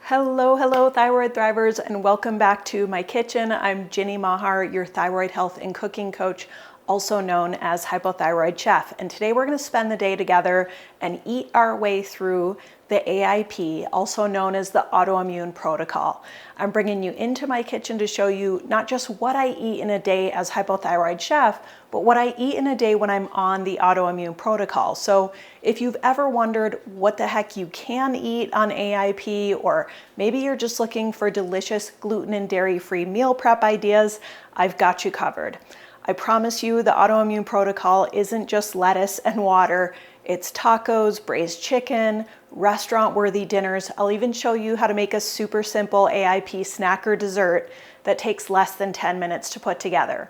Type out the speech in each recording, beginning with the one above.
Hello, Thyroid Thrivers, and welcome back to my kitchen. I'm Ginny Mahar, your thyroid health and cooking coach, also known as Hypothyroid Chef. And today we're going to spend the day together and eat our way through the AIP, also known as the Autoimmune Protocol. I'm bringing you into my kitchen to show you not just what I eat in a day as Hypothyroid Chef, but what I eat in a day when I'm on the Autoimmune Protocol. So if you've ever wondered what the heck you can eat on AIP, or maybe you're just looking for delicious gluten and dairy-free meal prep ideas, I've got you covered. I promise you the Autoimmune Protocol isn't just lettuce and water. It's tacos, braised chicken, restaurant-worthy dinners. I'll even show you how to make a super simple AIP snack or dessert that takes less than 10 minutes to put together.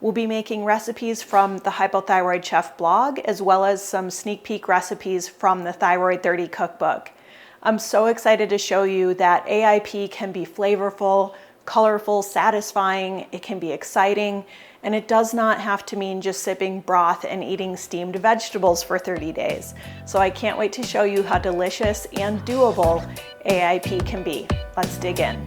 We'll be making recipes from the Hypothyroid Chef blog, as well as some sneak peek recipes from the Thyroid-30 Cookbook. I'm so excited to show you that AIP can be flavorful, colorful, satisfying, it can be exciting, and it does not have to mean just sipping broth and eating steamed vegetables for 30 days. So I can't wait to show you how delicious and doable AIP can be. Let's dig in.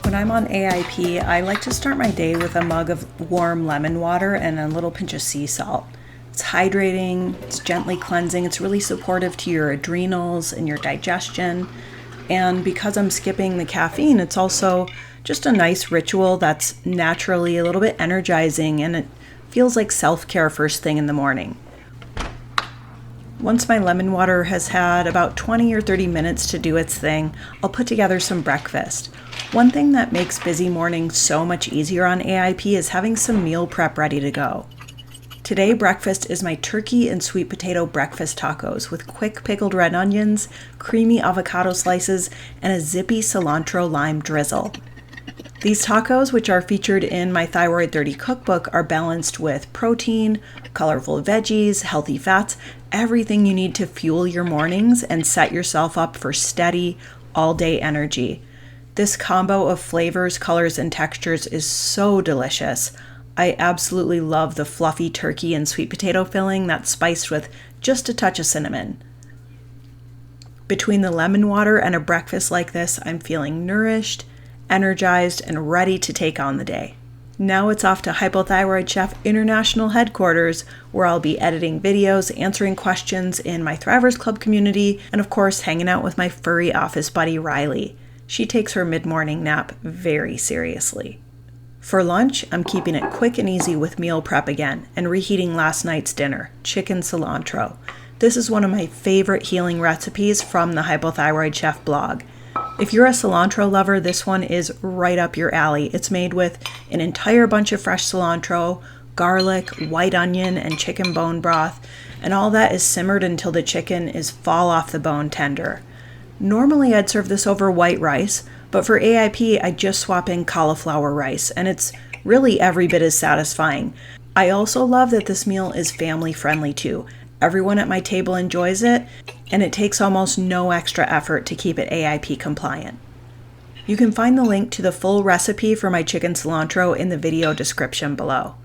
When I'm on AIP, I like to start my day with a mug of warm lemon water and a little pinch of sea salt. It's hydrating, it's gently cleansing, it's really supportive to your adrenals and your digestion. And because I'm skipping the caffeine, it's also just a nice ritual that's naturally a little bit energizing, and it feels like self-care first thing in the morning. Once my lemon water has had about 20 or 30 minutes to do its thing, I'll put together some breakfast. One thing that makes busy mornings so much easier on AIP is having some meal prep ready to go. Today, breakfast is my turkey and sweet potato breakfast tacos with quick pickled red onions, creamy avocado slices, and a zippy cilantro lime drizzle. These tacos, which are featured in my Thyroid-30 Cookbook, are balanced with protein, colorful veggies, healthy fats, everything you need to fuel your mornings and set yourself up for steady, all-day energy. This combo of flavors, colors, and textures is so delicious. I absolutely love the fluffy turkey and sweet potato filling that's spiced with just a touch of cinnamon. Between the lemon water and a breakfast like this, I'm feeling nourished, energized, and ready to take on the day. Now it's off to Hypothyroid Chef International Headquarters, where I'll be editing videos, answering questions in my Thrivers Club community, and of course hanging out with my furry office buddy Riley. She takes her mid-morning nap very seriously. For lunch, I'm keeping it quick and easy with meal prep again and reheating last night's dinner, chicken cilantro. This is one of my favorite healing recipes from the Hypothyroid Chef blog. If you're a cilantro lover, this one is right up your alley. It's made with an entire bunch of fresh cilantro, garlic, white onion, and chicken bone broth, and all that is simmered until the chicken is fall off the bone tender. Normally I'd serve this over white rice, but for AIP I just swap in cauliflower rice, and it's really every bit as satisfying. I also love that this meal is family friendly too. Everyone at my table enjoys it, and it takes almost no extra effort to keep it AIP compliant. You can find the link to the full recipe for my chicken cilantro in the video description below.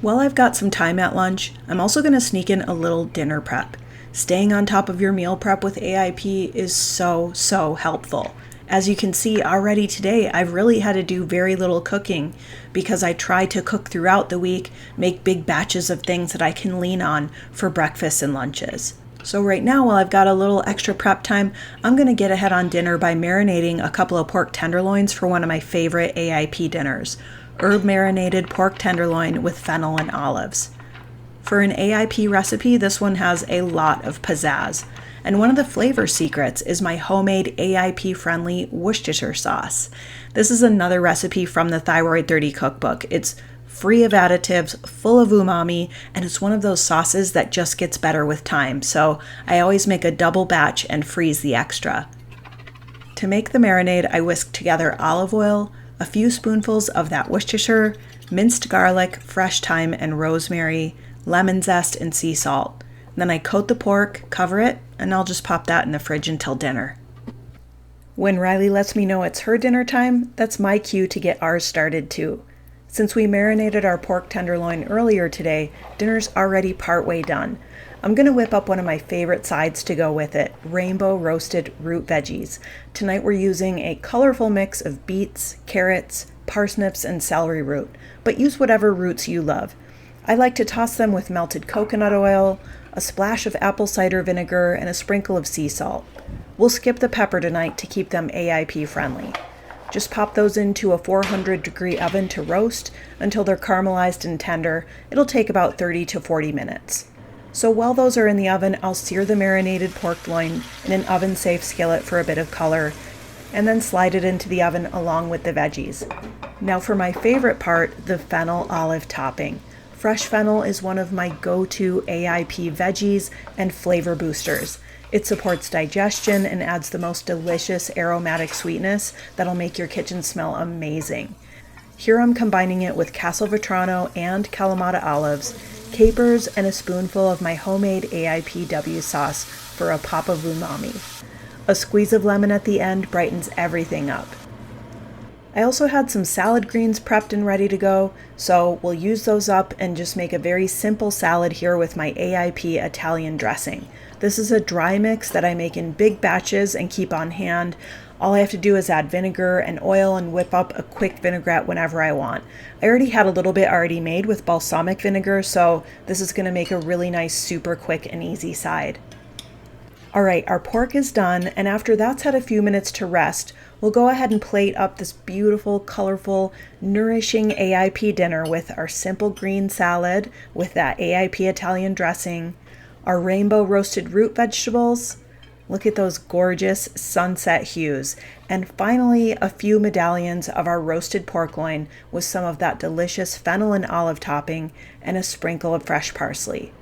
While I've got some time at lunch, I'm also going to sneak in a little dinner prep. Staying on top of your meal prep with AIP is so helpful. As you can see already today, I've really had to do very little cooking because I try to cook throughout the week, make big batches of things that I can lean on for breakfasts and lunches. So right now, while I've got a little extra prep time, I'm going to get ahead on dinner by marinating a couple of pork tenderloins for one of my favorite AIP dinners, herb marinated pork tenderloin with fennel and olives. For an AIP recipe, this one has a lot of pizzazz. And one of the flavor secrets is my homemade AIP-friendly Worcestershire sauce. This is another recipe from the Thyroid-30 Cookbook. It's free of additives, full of umami, and it's one of those sauces that just gets better with time. So I always make a double batch and freeze the extra. To make the marinade, I whisk together olive oil, a few spoonfuls of that Worcestershire, minced garlic, fresh thyme, and rosemary, lemon zest, and sea salt. Then I coat the pork, cover it, and I'll just pop that in the fridge until dinner. When Riley lets me know it's her dinner time, that's my cue to get ours started too. Since we marinated our pork tenderloin earlier today, dinner's already partway done. I'm going to whip up one of my favorite sides to go with it, rainbow roasted root veggies. Tonight we're using a colorful mix of beets, carrots, parsnips, and celery root, but use whatever roots you love. I like to toss them with melted coconut oil, a splash of apple cider vinegar, and a sprinkle of sea salt. We'll skip the pepper tonight to keep them AIP friendly. Just pop those into a 400-degree oven to roast until they're caramelized and tender. It'll take about 30 to 40 minutes. So while those are in the oven, I'll sear the marinated pork loin in an oven-safe skillet for a bit of color, and then slide it into the oven along with the veggies. Now for my favorite part, the fennel olive topping. Fresh fennel is one of my go-to AIP veggies and flavor boosters. It supports digestion and adds the most delicious aromatic sweetness that'll make your kitchen smell amazing. Here I'm combining it with Castelvetrano and Kalamata olives, capers, and a spoonful of my homemade AIPW sauce for a pop of umami. A squeeze of lemon at the end brightens everything up. I also had some salad greens prepped and ready to go, so we'll use those up and just make a very simple salad here with my AIP Italian dressing. This is a dry mix that I make in big batches and keep on hand. All I have to do is add vinegar and oil and whip up a quick vinaigrette whenever I want. I already had a little bit already made with balsamic vinegar, so this is going to make a really nice, super quick and easy side. All right, our pork is done, and after that's had a few minutes to rest, we'll go ahead and plate up this beautiful, colorful, nourishing AIP dinner with our simple green salad with that AIP Italian dressing, our rainbow roasted root vegetables. Look at those gorgeous sunset hues. And finally, a few medallions of our roasted pork loin with some of that delicious fennel and olive topping and a sprinkle of fresh parsley.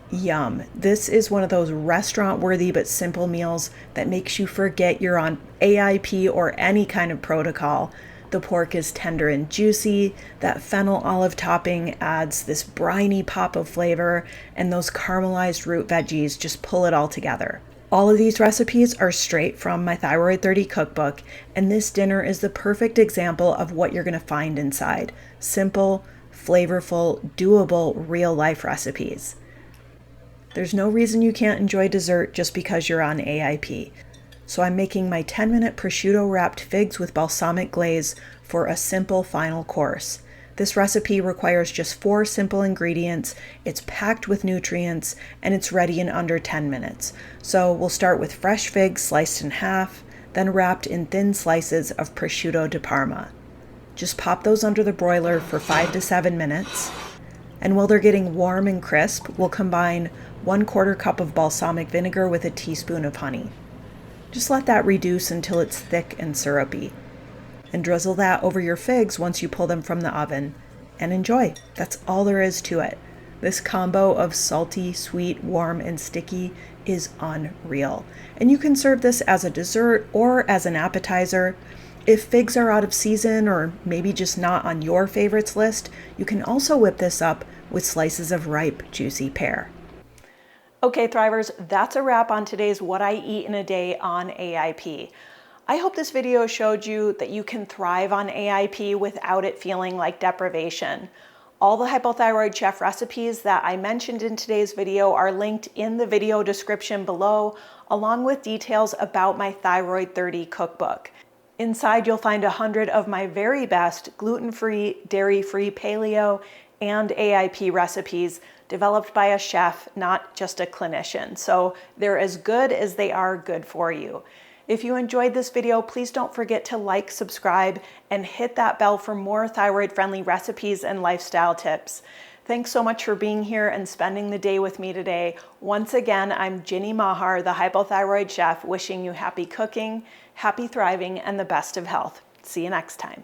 Yum. This is one of those restaurant-worthy but simple meals that makes you forget you're on AIP or any kind of protocol. The pork is tender and juicy, that fennel olive topping adds this briny pop of flavor, and those caramelized root veggies just pull it all together. All of these recipes are straight from my Thyroid-30 Cookbook, and this dinner is the perfect example of what you're going to find inside. Simple, flavorful, doable, real-life recipes. There's no reason you can't enjoy dessert just because you're on AIP. So I'm making my 10-minute prosciutto wrapped figs with balsamic glaze for a simple final course. This recipe requires just 4 simple ingredients, it's packed with nutrients, and it's ready in under 10 minutes. So we'll start with fresh figs sliced in half, then wrapped in thin slices of prosciutto di Parma. Just pop those under the broiler for 5 to 7 minutes. And while they're getting warm and crisp, we'll combine 1/4 cup of balsamic vinegar with a teaspoon of honey. Just let that reduce until it's thick and syrupy. And drizzle that over your figs once you pull them from the oven. And enjoy. That's all there is to it. This combo of salty, sweet, warm, and sticky is unreal. And you can serve this as a dessert or as an appetizer. If figs are out of season or maybe just not on your favorites list, you can also whip this up with slices of ripe, juicy pear. Okay, Thrivers, that's a wrap on today's What I Eat in a Day on AIP. I hope this video showed you that you can thrive on AIP without it feeling like deprivation. All the Hypothyroid Chef recipes that I mentioned in today's video are linked in the video description below, along with details about my Thyroid-30 Cookbook. Inside, you'll find 100 of my very best gluten-free, dairy-free paleo and AIP recipes developed by a chef, not just a clinician. So they're as good as they are good for you. If you enjoyed this video, please don't forget to like, subscribe, and hit that bell for more thyroid-friendly recipes and lifestyle tips. Thanks so much for being here and spending the day with me today. Once again, I'm Ginny Mahar, the Hypothyroid Chef, wishing you happy cooking, happy thriving, and the best of health. See you next time.